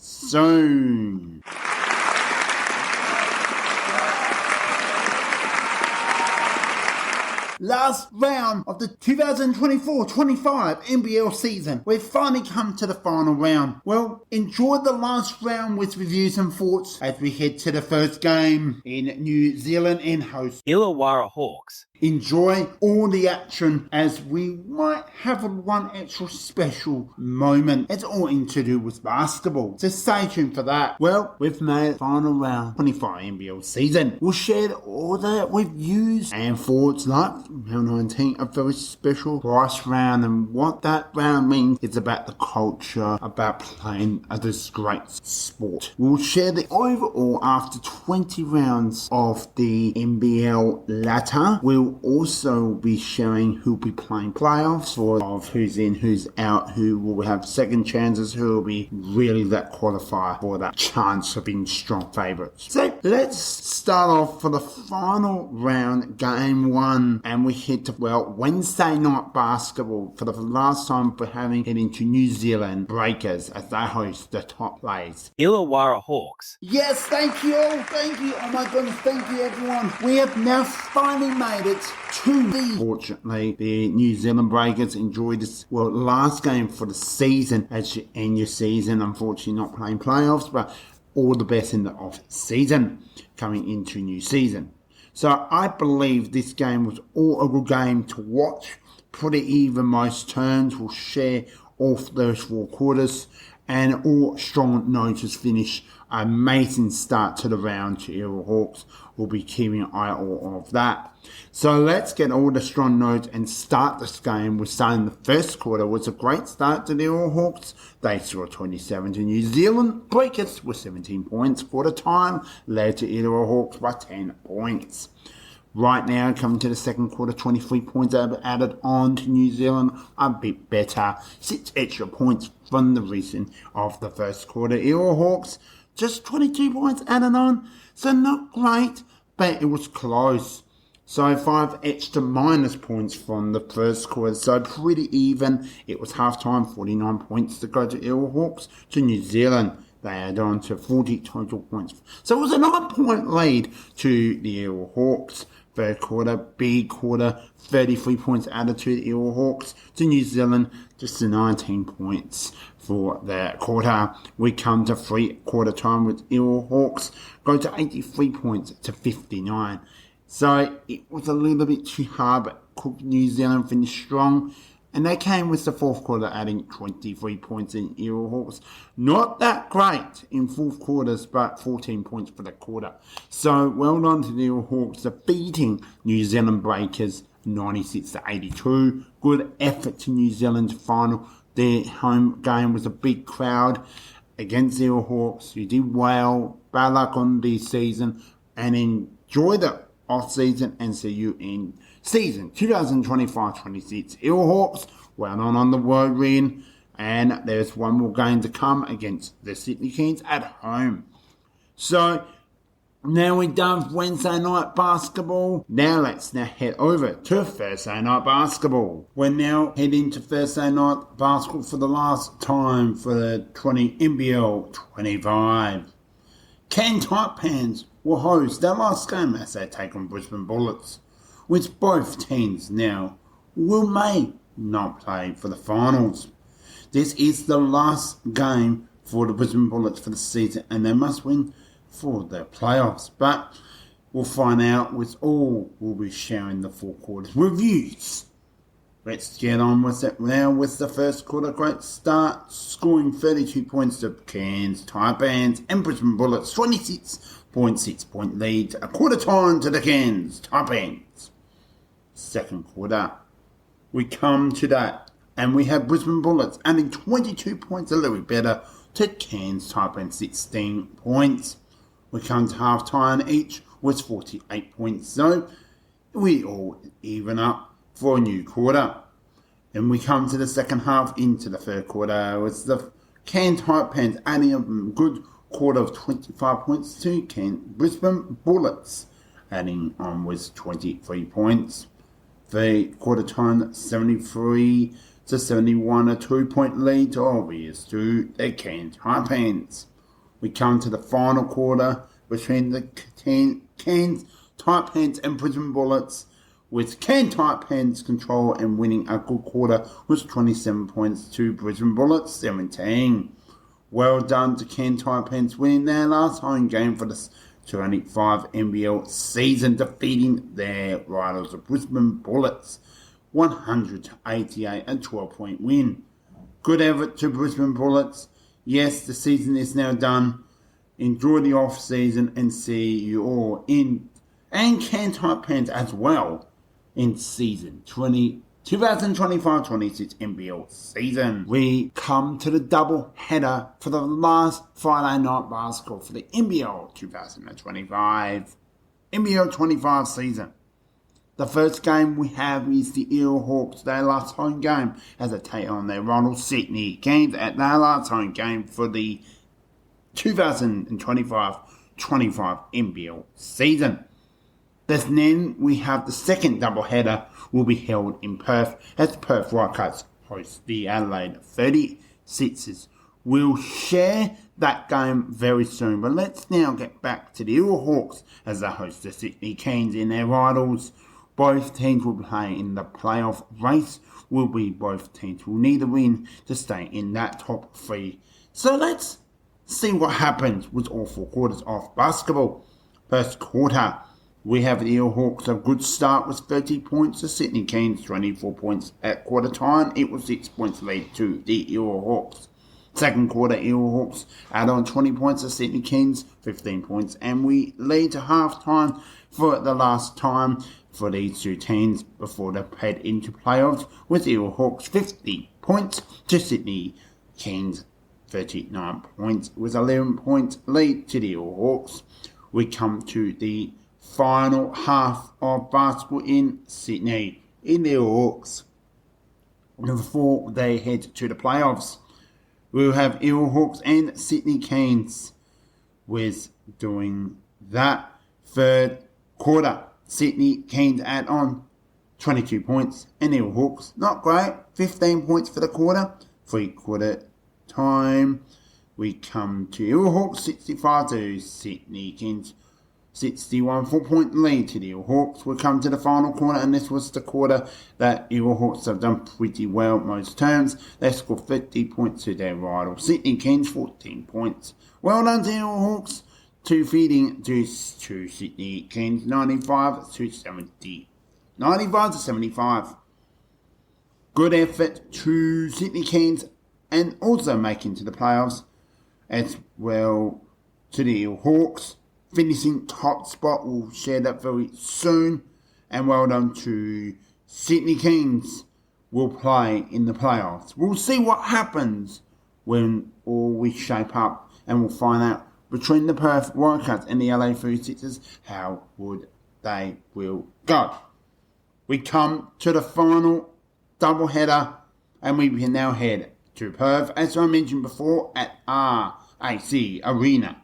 Speaker 1: soon. last round of the 2024-25 NBL season. We've finally come to the final round. Well, enjoy the last round with reviews and thoughts as we head to the first game in New Zealand and host
Speaker 3: Illawarra Hawks.
Speaker 1: Enjoy all the action as we might have one extra special moment. It's all to do with basketball, so stay tuned for that. Well, we've made final round 25 NBL season. We'll share all the reviews and thoughts like round 19, a very special price round, and what that round means. It's about the culture, about playing this great sport. We'll share the overall after 20 rounds of the NBL ladder. We'll also be sharing who'll be playing playoffs, or of who's in, who's out, who will have second chances, who will be really that qualifier for that chance of being strong favourites. So let's start off for the final round, game one, and we head to, Wednesday night basketball for the last time for heading to New Zealand Breakers as they host the top players
Speaker 3: Illawarra Hawks.
Speaker 1: Yes, thank you all. Thank you. Oh my goodness, thank you everyone. We have now finally made it to the... Fortunately, the New Zealand Breakers enjoyed this, last game for the season as you end your season. Unfortunately, not playing playoffs, but all the best in the off-season coming into new season. So I believe this game was all a good game to watch. Pretty even most turns. We'll share all those four quarters and all strong notes finish. Amazing start to the round to Illawarra Hawks. We'll be keeping an eye on of that. So let's get all the strong notes and start this game. We're starting the first quarter. Was a great start to the Illawarra Hawks. They scored 27 to New Zealand Breakers with 17 points for the time, led to Illawarra Hawks by 10 points. Right now, coming to the second quarter, 23 points added on to New Zealand, a bit better. 6 extra points from the reason of the first quarter. Illawarra Hawks, just 22 points added on, so not great, but it was close. So 5 extra minus points from the first quarter, so pretty even. It was halftime, 49 points to go to Illawarra Hawks. To New Zealand, they added on to 40 total points. So it was a 9-point lead to the Illawarra Hawks. Third quarter, big quarter, 33 points added to the Illawarra Hawks. To New Zealand, just 19 points for that quarter. We come to quarter time with Illawarra Hawks, go to 83 points to 59. So it was a little bit too hard, but New Zealand finished strong. And they came with the fourth quarter, adding 23 points in Illawarra Hawks. Not that great in fourth quarters, but 14 points for the quarter. So well done to the Illawarra Hawks, defeating New Zealand Breakers 96 to 82. Good effort to New Zealand's final. Their home game was a big crowd against the Illawarra Hawks. You did well. Bad luck on the season, and enjoy the off-season, and see you in season 2025-26. Illawarra Hawks well on the road win, and there's one more game to come against the Sydney Kings at home. So now we're done with Wednesday night basketball. Now let's head over to Thursday night basketball. We're now heading to Thursday night basketball for the last time for the NBL 25. Cairns Taipans will host their last game as they take on Brisbane Bullets, which both teams now may not play for the finals. This is the last game for the Brisbane Bullets for the season, and they must win for their playoffs. But we'll find out with all. We'll be sharing the four quarters reviews. Let's get on with it now with the first quarter. Great start, scoring 32 points to Cairns Taipans and Brisbane Bullets, 26.6 point lead. A quarter time to the Cairns Taipans. Second quarter, we come to that, and we have Brisbane Bullets adding 22 points, a little bit better, to Cairns Taipans 16 points. We come to half time, each was 48 points, so we all even up for a new quarter. And we come to the second half into the third quarter. It's the Cairns Taipans adding a good quarter of 25 points to Brisbane Bullets, adding on was 23 points. The quarter time 73 to 71, a 2-point lead to obvious to the Cairns Taipans. We come to the final quarter between the Cairns Taipans and Brisbane Bullets, with Cairns Taipans control and winning a good quarter with 27 points to Brisbane Bullets 17. Well done to Cairns Taipans winning their last home game for the 2025 NBL season, defeating their rivals the Brisbane Bullets 188, a 12-point win. Good effort to Brisbane Bullets. Yes, the season is now done. Enjoy the off season and see you all in, and Cairns Taipans as well, in season 2025-26 NBL season. We come to the double header for the last Friday night basketball for the NBL 2025 season. The first game we have is the Eel Hawks, their last home game as they take on their rivals Sydney Cairns at their last home game for the 2025-25 NBL season. Then we have the second doubleheader will be held in Perth as the Perth Wildcats host the Adelaide 36ers. We'll share that game very soon, but let's now get back to the Eel Hawks as they host the Sydney Cairns in their rivals. Both teams will play in the playoff race. Both teams will need a win to stay in that top three. So let's see what happens with all 4 quarters of basketball. First quarter, we have the Eel Hawks a good start with 30 points to Sydney Cairns 24 points at quarter time. It was 6 points lead to the Eel Hawks. Second quarter, Eel Hawks add on 20 points to Sydney Cairns 15 points, and we lead to half time for the last time for these two teams before they head into playoffs, with Eel Hawks 50 points to Sydney Cairns 39 points, with 11 points lead to the Eel Hawks. We come to the final half of basketball in Sydney in the Eel Hawks before they head to the playoffs. We'll have Eel Hawks and Sydney Cairns with doing that. Third quarter, Sydney Cairns add on 22 points and Eel Hawks, not great, 15 points for the quarter. 3 quarter time, we come to Eel Hawks 65 to Sydney Cairns 61, 4-point lead to the Eel Hawks. We come to the final quarter, and this was the quarter that Eel Hawks have done pretty well most terms. They scored 50 points to their rival Sydney Cairns 14 points. Well done to Eel Hawks to feeding to Sydney Cairns 95 to 75. Good effort to Sydney Cairns and also making to the playoffs as well to the Eel Hawks. Finishing top spot, we'll share that very soon. And well done to Sydney Cairns, will play in the playoffs. We'll see what happens when all we shape up, and we'll find out between the Perth Wildcats and the LA 36ers how would they will go. We come to the final doubleheader, and we can now head to Perth, as I mentioned before, at RAC Arena.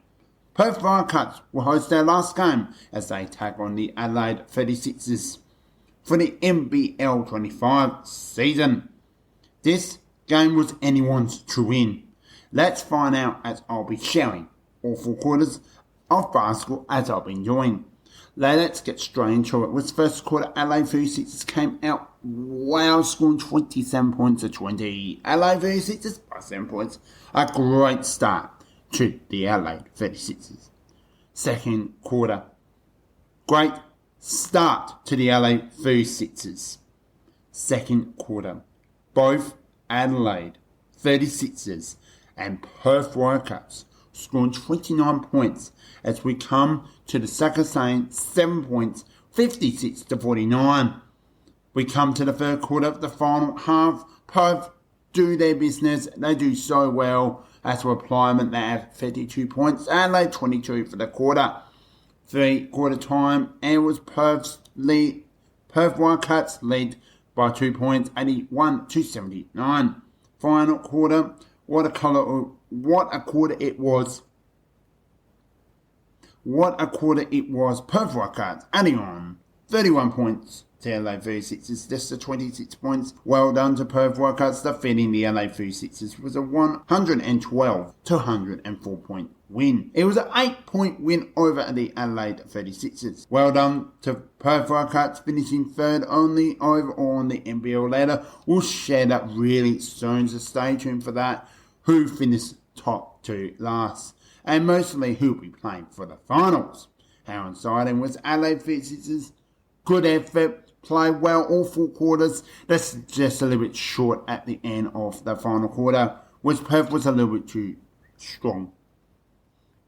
Speaker 1: Perth Wildcats will host their last game as they take on the Adelaide 36ers for the NBL 25 season. This game was anyone's to win. Let's find out as I'll be sharing all 4 quarters of basketball as I've been doing. Let's get straight into it. With first quarter, Adelaide 36ers came out well, scoring 27 points to 20. Adelaide 36ers by 7 points. A great start to the Adelaide 36ers. Second quarter, great start to the Adelaide 36ers. Second quarter, both Adelaide 36ers and Perth Wildcats scoring 29 points as we come to the second saying 7 points, 56 to 49. We come to the third quarter of the final half. Perth do their business. They do so well. As a replement, they have 32 points. Adelaide 22 for the quarter. 3 quarter time, and it was Perth Wildcats lead by 2 points, 81 to 79. Final quarter, what a quarter it was. What a quarter it was. Perth Wildcats adding on 31 points to LA 36ers, just the 26 points. Well done to Perth Wildcats, defeating the LA 36ers was a 112 to 104 point win. It was an 8-point win over the Adelaide 36ers. Well done to Perth Wildcats, finishing third only overall on the NBL ladder. We'll share that really soon, so stay tuned for that. Who finished top to last, and mostly who will be playing for the finals. How exciting was Adelaide 36ers? Good effort, played well all 4 quarters. That's just a little bit short at the end of the final quarter, which Perth was a little bit too strong.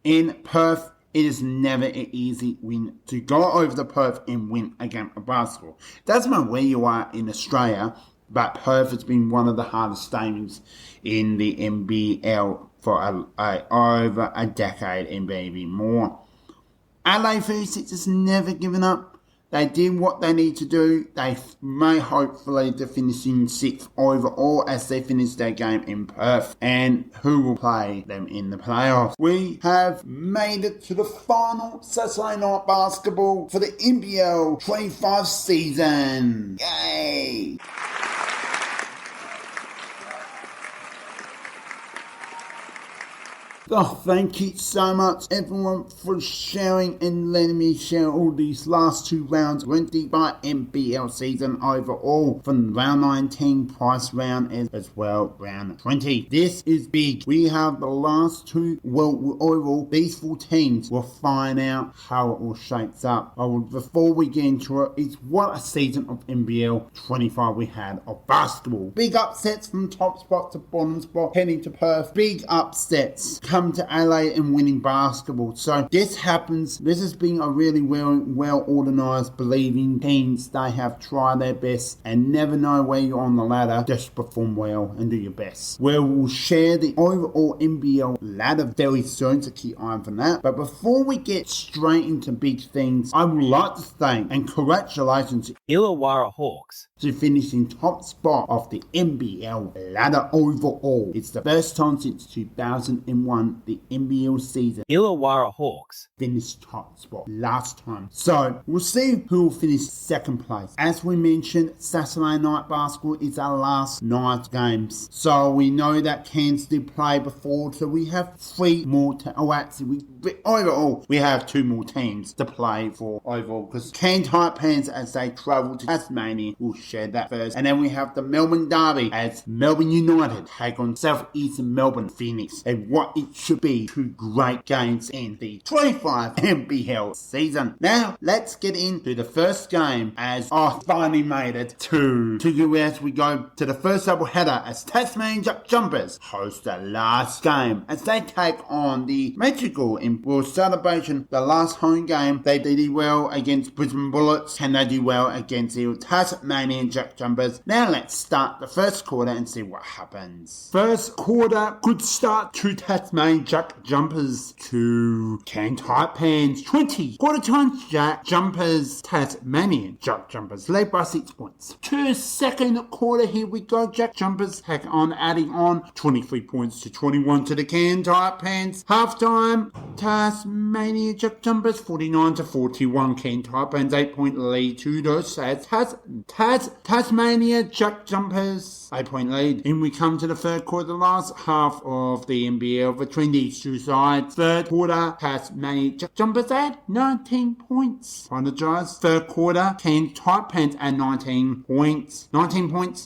Speaker 1: In Perth, it is never an easy win to go over the Perth and win a game of basketball. Doesn't matter where you are in Australia, but Perth has been one of the hardest stadiums in the NBL for over a decade and maybe more. LA 36ers never given up. They did what they need to do. They may hopefully to finish in 6th overall as they finish their game in Perth. And who will play them in the playoffs? We have made it to the final Saturday night basketball for the NBL 25 season. Yay! Oh, thank you so much everyone for sharing and letting me share all these last 2 rounds 20 by NBL season overall, from round 19 prize round as well round 20. This is big. We have the last 2, well, overall these 4 teams will find out how it all shapes up. Before we get into it, it's what a season of NBL 25 we had of basketball. Big upsets from top spot to bottom spot, heading to Perth. Big upsets come to LA and winning basketball. So this happens. This has been a really well organized, believing teams. They have tried their best and never know where you're on the ladder. Just perform well and do your best. We will share the overall NBL ladder very soon, so keep eye on that. But before we get straight into big things, I would like to thank and congratulations to
Speaker 3: Illawarra Hawks
Speaker 1: to finish in top spot of the NBL ladder overall. It's the first time since 2001 the NBL season
Speaker 3: Illawarra Hawks
Speaker 1: finished top spot last time. So we'll see who will finish second place. As we mentioned, Saturday night basketball is our last night games. So we know that Cairns did play before, so we have 3 more overall we have 2 more teams to play for overall, because Cairns Taipans, as they travel to Tasmania, will share that first. And then we have the Melbourne Derby as Melbourne United take on South Eastern Melbourne Phoenix, and what it should be 2 great games in the 25 NBL season. Now let's get into the first game, as I finally made it to US. We go to the first double header as Tasmanian Jumpers host the last game as they take on the Magical in World Celebration. The last home game, they did well against Brisbane Bullets. Can they do well against the Tasmanian Jumpers? Now let's start the first quarter and see what happens. First quarter, good start to Tasmanian Jumpers to Cairns Taipans 20. Quarter time Jumpers, Tasmanian Jumpers led by 6 points. To second quarter, here we go. Jumpers adding on 23 points to 21 to the Cairns Taipans. Halftime, Tasmania Jumpers 49 to 41. Cairns Taipans 8-point lead to those Tasmania Jumpers 8-point lead. In we come to the third quarter, the last half of the NBL between these 2 sides. Third quarter, Tasmania Jumpers at 19 points. Apologise. Third quarter, Cairns Taipans at 19 points,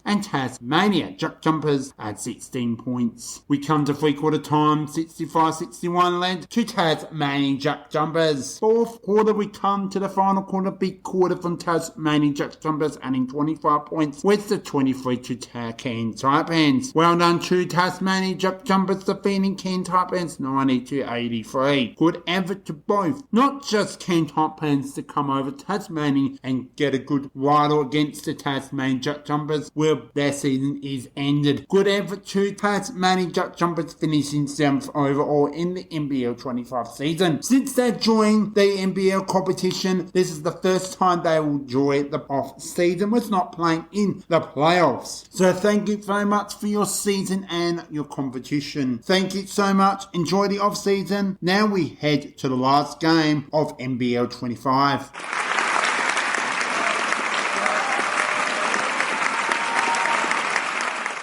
Speaker 1: and Tasmania Jumpers at 16 points. We come to 3-quarter time, 65-61 led to Tasmanian Jumpers. Fourth quarter, we come to the final quarter, big quarter from Tasmanian Jumpers, adding 25 points with the 23 to Cairns Taipans. Well done to Tasmanian Jumpers, defeating Cairns Taipans 90 to 83. Good effort to both, not just Cairns Taipans to come over Tasmania and get a good rival against the Tasmanian Jumpers where their season is ended. Good effort to Tasmanian Jumpers, finishing 7th overall in the NBL 25 season. Since they joined the NBL competition, this is the first time they will join the off season, was not playing in the playoffs. So thank you very much for your season and your competition. Thank you so much. Enjoy the off season. Now we head to the last game of NBL 25.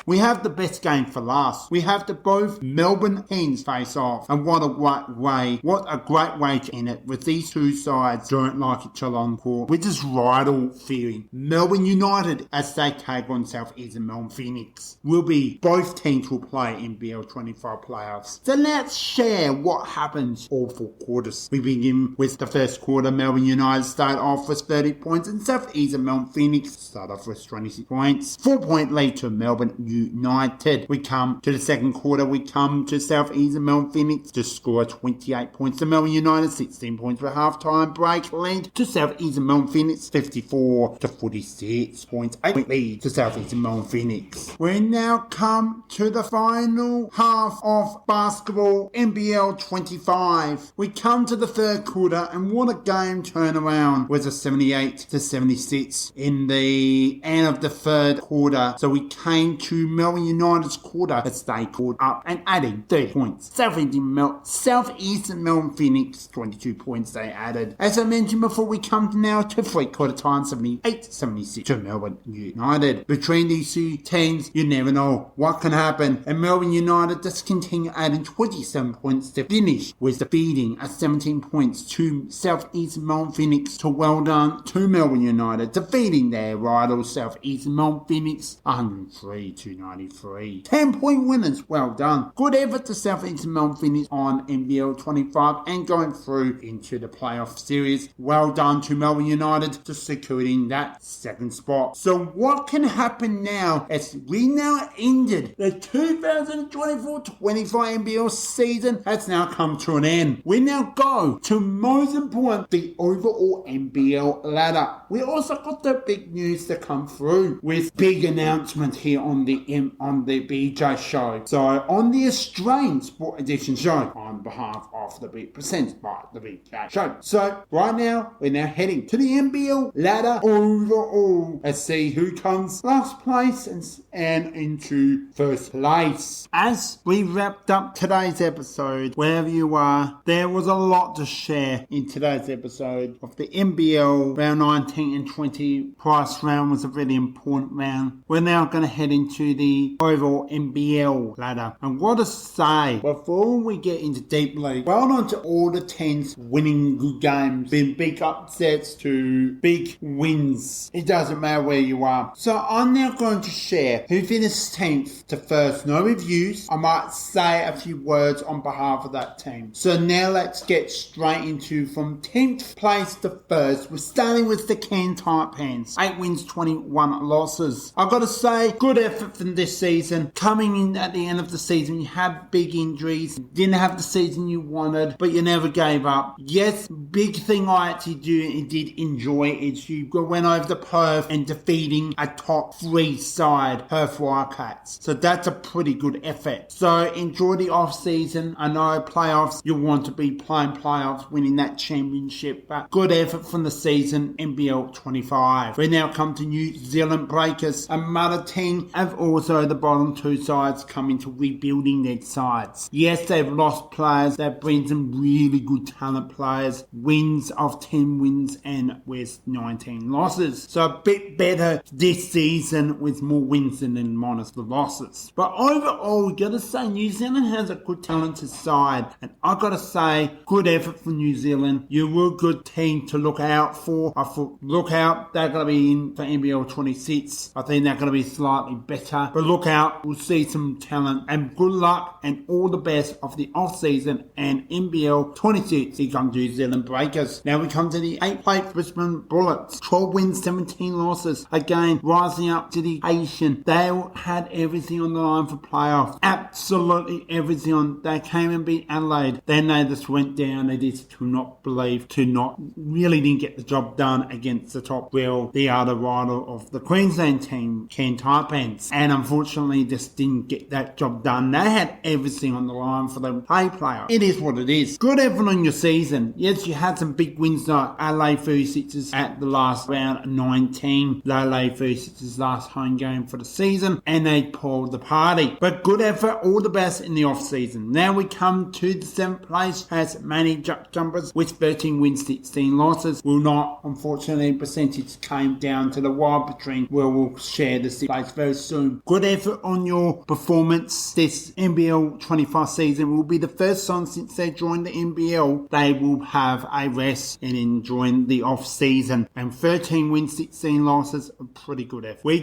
Speaker 1: We have the best game for last. We have the both Melbourne Hens face off, and what a great way to end it, with these two sides don't like each other on court. We're just rival fearing. Melbourne United as they take on South Eastern Melbourne Phoenix. Both teams will play NBL 25 playoffs. So let's share what happens all 4 quarters. We begin with the first quarter. Melbourne United start off with 30 points and South Eastern Melbourne Phoenix start off with 26 points. 4-point lead to Melbourne United. We come to the second quarter. We come to South Eastern Melbourne Phoenix to score 28 points to Melbourne United. 16 points for half-time break lead to South Eastern Melbourne Phoenix. 54 to 46 points. 8-point lead to South Eastern Melbourne Phoenix. We now come to the final half of basketball NBL 25. We come to the third quarter, and what a game turnaround was a 78 to 76 in the end of the third quarter. So we came to Melbourne United's quarter as they caught up and added 30 points. South Eastern Melbourne Phoenix 22 points they added. As I mentioned before, we come now to three-quarter time 78 to 76 to Melbourne United. Between these two teams, you never know what can happen, and Melbourne United just continue adding 27 points to finish with defeating at 17 points to South Eastern Melbourne Phoenix. To well done to Melbourne United, defeating their rivals South Eastern Melbourne Phoenix 103 to 93. 10-point winners, well done. Good effort to South Eastern Melbourne Phoenix on NBL 25 and going through into the playoff series. Well done to Melbourne United to securing that second spot. So what can happen now as we now ended the 2024-25 NBL season has now come to an end. We now go to most important, the overall NBL ladder. We also got the big news to come through with big announcement here on the BJ show. So on the Australian Sport Edition show on behalf of the presented by the BJ show. So right now we're now heading to the NBL ladder overall. Let's see who comes last place and into first place. As we wrapped up today's episode, wherever you are, there was a lot to share in today's episode of the NBL round 19 and 20 price round. Was a really important round. We're now going to head into the overall NBL ladder, and what to say before we get into deep league. Well done to all the teams winning good games, been big upsets to big wins. It doesn't matter where you are. So I'm now going to share who finished 10th to first. No reviews. I might say a few words on behalf of that team. So now let's get straight into from 10th place to first. We're starting with the Cairns Taipans. 8 wins, 21 losses. I've got to say, good effort from this season. Coming in at the end of the season, you had big injuries. Didn't have the season you wanted, but you never gave up. Yes, big thing I actually did enjoy is you went over to Perth and defeating a top 3 side, Perth Wildcats. So that's a pretty good effort. So enjoy the off season. I know playoffs, you want to be playing playoffs, winning that championship, but good effort from the season, NBL 25. We now come to New Zealand Breakers, another team, and also the bottom 2 sides coming to rebuilding their sides. Yes, they've lost players. They've been some really good talent players. Wins of 10 wins and with 19 losses. So a bit better this season with more wins than minus the losses. But overall, we got to say New Zealand has a good talented side, and I got to say good effort for New Zealand. You were a good team to look out for. I thought look out, they're going to be in for NBL 26. I think they're going to be slightly better, but look out, we'll see some talent, and good luck and all the best of the off season and NBL 26. Here comes New Zealand Breakers. Now we come to the 8th place Brisbane Bullets. 12 wins, 17 losses. Again, rising up to the occasion. They had everything on the line for playoffs. Absolutely everything on. They came and beat Adelaide. Then they just went down. They just really didn't get the job done against the top, well, the other rival of the Queensland team, Cairns Taipans. And unfortunately, just didn't get that job done. They had everything on the line for them play player. It is what it is. Good effort on your season. Yes, you had some big wins like LA 36ers at the last round 19. LA 36ers last home game for the season, and they pulled the party. But good effort, all the best in the off season. Now we come to the 7th place as Manny Jumpers with 13 wins, 16 losses. Will not, unfortunately, percentage came down to the wire between where we'll share the 6th place very soon some good effort on your performance this NBL 25 season. It will be the first time since they joined the NBL they will have a rest and enjoying the off season. And 13 wins, 16 losses, a pretty good effort. We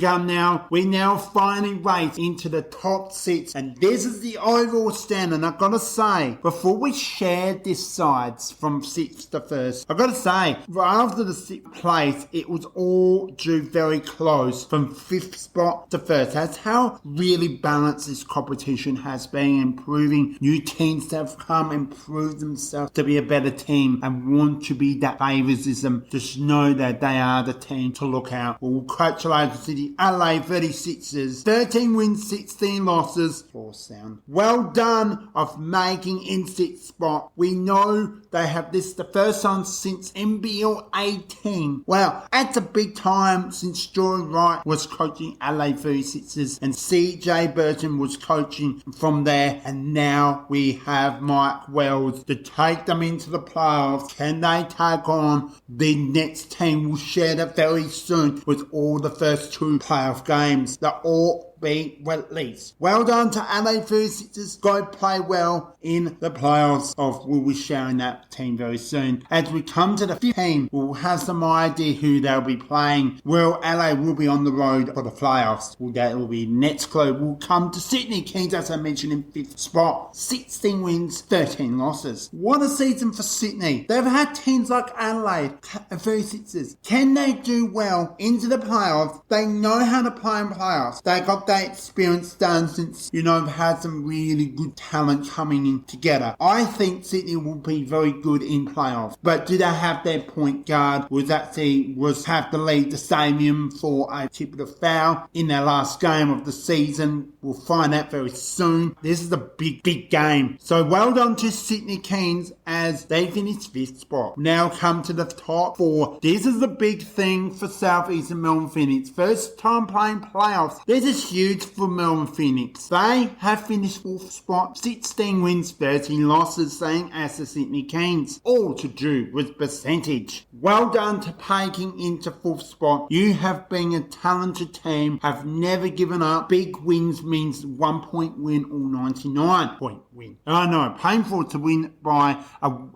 Speaker 1: now finally race into the top 6, and this is the overall standard. I've got to say, before we share this sides from 6th to 1st, I've got to say, after the 6th place, it was all drew very close from 5th spot to 1st. That's how really balanced this competition has been, improving new teams that have come and proved themselves to be a better team and want to be that favoritism. Just know that they are the team to look out. Well, congratulations to the LA 36ers. 13 wins, 16 losses. Poor sound. Well done of making in 6th spot. We know they have this the first time since NBL 18. Wow, that's a big time since Joy Wright was coaching LA 36ers and CJ Burton was coaching from there, and now we have Mike Wells to take them into the playoffs. Can they take on the next team? We'll share that very soon with all the first 2 playoff games. They're all be released. Well done to LA 36ers. Go play well in the playoffs. We'll be sharing that team very soon. As we come to the 5th team, we'll have some idea who they'll be playing. Well, LA will be on the road for the playoffs. That will be next club. We'll come to Sydney Kings, as I mentioned, in 5th spot. 16 wins, 13 losses. What a season for Sydney. They've had teams like Adelaide, 36ers. Can they do well into the playoffs? They know how to play in playoffs. They got that experience done since, they've had some really good talent coming in together. I think Sydney will be very good in playoffs. But do they have their point guard? Have to leave the stadium for a tip of the foul in their last game of the season? We'll find out very soon. This is a big game. So well done to Sydney Kings as they finish 5th spot. Now come to the top 4. This is the big thing for Southeastern Melbourne Phoenix. First time playing playoffs. This is huge for Melbourne Phoenix. They have finished 4th spot, 16 wins, 13 losses, same as the Sydney Kings. All to do with percentage. Well done to taking into 4th spot. You have been a talented team, have never given up. Big wins means 1 point win or 99 point win. I know, painful to win by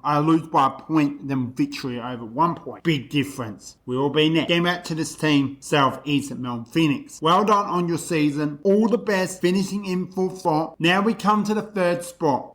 Speaker 1: I lose by a point than victory over 1 point. Big difference. We'll be next. Get back to this team, Southeast Melbourne Phoenix. Well done on your season. All the best, finishing in 4th spot. Now we come to the 3rd spot.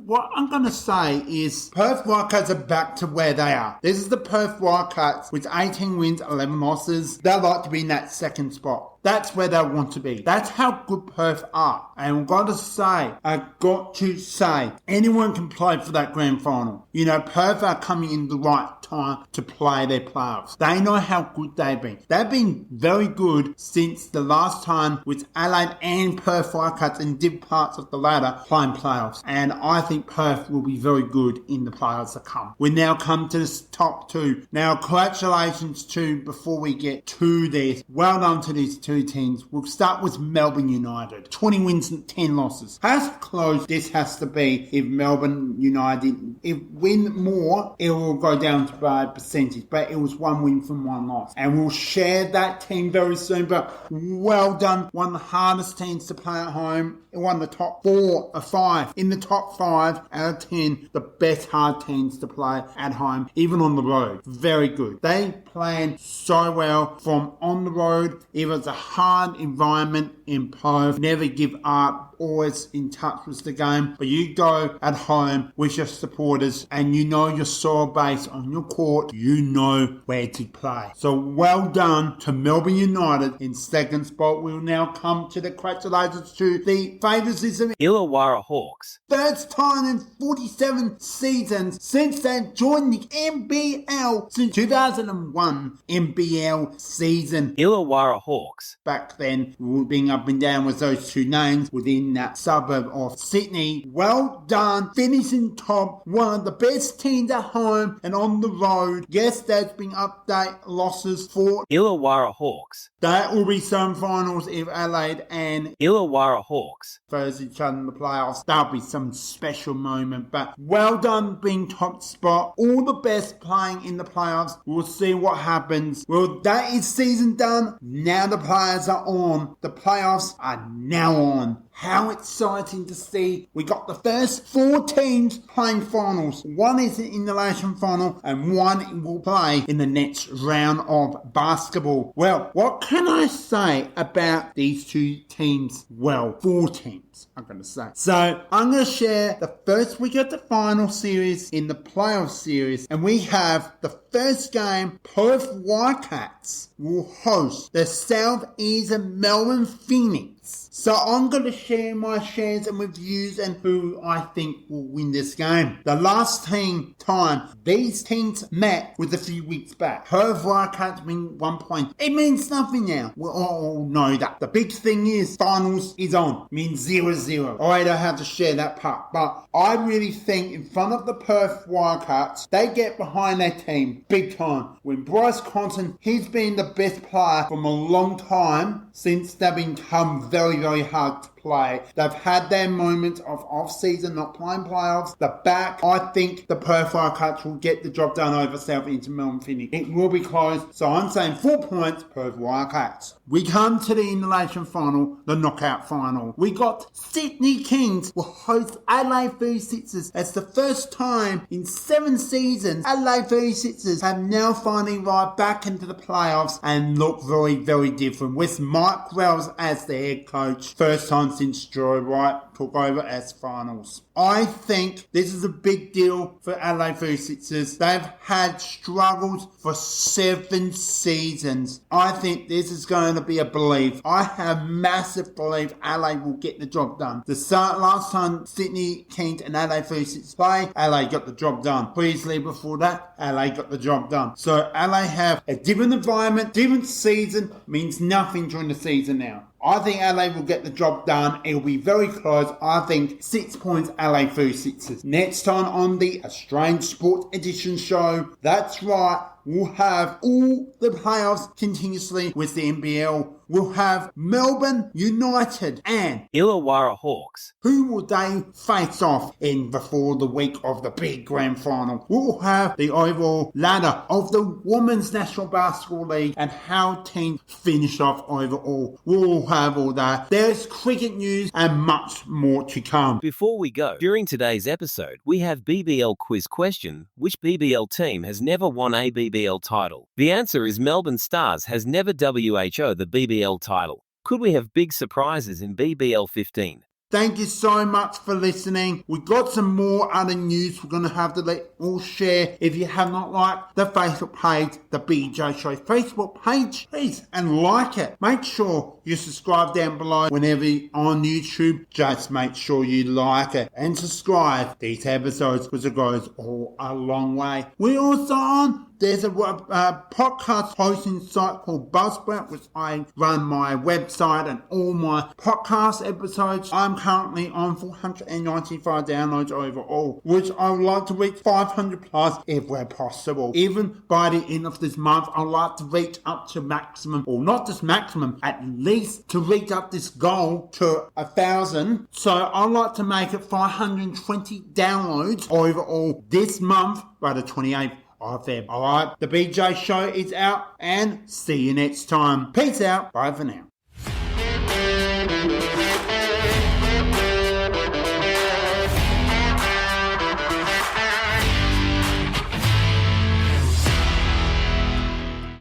Speaker 1: What I'm going to say is Perth Wildcats are back to where they are. This is the Perth Wildcats with 18 wins, 11 losses. They like to be in that 2nd spot. That's where they want to be. That's how good Perth are. And I've got to say, anyone can play for that grand final. Perth are coming in the right time to play their playoffs. They know how good they've been. They've been very good since the last time with Adelaide and Perth Wildcats in different parts of the ladder playing playoffs. And I think Perth will be very good in the playoffs to come. We now come to the top 2. Now, congratulations before we get to this. Well done to these 2 teams. We'll start with Melbourne United. 20 wins and 10 losses. How close this has to be if Melbourne United win more, it will go down to by percentage. But it was 1 win from 1 loss. And we'll share that team very soon. But well done. One of the hardest teams to play at home. It won the top 4 or 5. In the top 5 out of 10, the best hard teams to play at home, even on the road. Very good. They plan so well from on the road. If it's a hard environment in Perth, never give up. Always in touch with the game. But you go at home with your supporters and you know your soil base on your court. You know where to play. So well done to Melbourne United in 2nd spot. We'll now come to the congratulations to the favoritism
Speaker 3: Illawarra Hawks.
Speaker 1: First time in 47 seasons since they joined the NBL since 2001 NBL season.
Speaker 3: Illawarra Hawks.
Speaker 1: Back then, we were being up and down with those 2 names within that suburb of Sydney. Well done, finishing top, one of the best teams at home and on the road. Yes, there's been update losses for
Speaker 3: Illawarra Hawks.
Speaker 1: That will be some finals if Adelaide and
Speaker 3: Illawarra Hawks
Speaker 1: versus each other in the playoffs. That'll be some special moment. But well done being top spot. All the best playing in the playoffs. We'll see what happens. Well, that is season done. Now the players are on. The playoffs playoffs are now on. How exciting to see. We got the first 4 teams playing finals. One is in the Elimination Final and one will play in the next round of basketball. Well, what can I say about these 2 teams? Well, 4 teams, I'm going to say. So, I'm going to share the first week of the final series in the playoff series. And we have the first game, Perth Wildcats will host the Southeastern Melbourne Phoenix. So I'm going to share my shares and reviews and who I think will win this game. The last time these teams met was a few weeks back. Perth Wildcats win 1 point. It means nothing now. We all know that. The big thing is finals is on. It means 0-0. I don't have to share that part. But I really think in front of the Perth Wildcats, they get behind their team big time. When Bryce Conson, he's been the best player from a long time since they've become very, very hard to play. They've had their moments of off-season, not playing playoffs. The back, I think the Perth Wildcats will get the job done over Southeastern Melbourne Phoenix. It will be close, so I'm saying 4 points, Perth Wildcats. We come to the Elimination Final, the knockout final. We got Sydney Kings will host Adelaide 36ers. It's the first time in 7 seasons Adelaide 36ers have now finally arrived back into the playoffs and look very, very different with Mike Wells as the head coach. First time since Joy Wright took over as finals. I think this is a big deal for Adelaide 36ers. They've had struggles for 7 seasons. I think this is going to be a belief. I have massive belief Adelaide will get the job done. Last time Sydney Kings and Adelaide 36ers played, Adelaide got the job done. Previously before that, Adelaide got the job done. So Adelaide have a different environment, different season, means nothing during the season now. I think Adelaide will get the job done. It'll be very close. I think 6 points Adelaide 36ers. Next time on the Australian Sports Edition show, that's right, we'll have all the playoffs continuously with the NBL. We'll have Melbourne United and
Speaker 3: Illawarra Hawks.
Speaker 1: Who will they face off in before the week of the big grand final? We'll have the overall ladder of the Women's National Basketball League and how teams finish off overall. We'll have all that. There's cricket news and much more to come.
Speaker 3: Before we go, during today's episode, we have BBL quiz question. Which BBL team has never won a BBL title? The answer is Melbourne Stars has never WHO the BBL title. Could we have big surprises in BBL 15?
Speaker 1: Thank you so much for listening. We got some more other news we're going to have to let all share. If you have not liked the Facebook page, the BJ Show Facebook page, please and like it. Make sure you subscribe down below whenever you're on YouTube. Just make sure you like it and subscribe these episodes because it goes all a long way. We're also on there's a podcast hosting site called Buzzsprout, which I run my website and all my podcast episodes. I'm currently on 495 downloads overall, which I would like to reach 500 plus if we're possible. Even by the end of this month, I'd like to reach up to maximum, or not just maximum, at least to reach up this goal to 1,000. So I'd like to make it 520 downloads overall this month by the 28th. Alright, the BJ Show is out and see you next time. Peace out. Bye for now.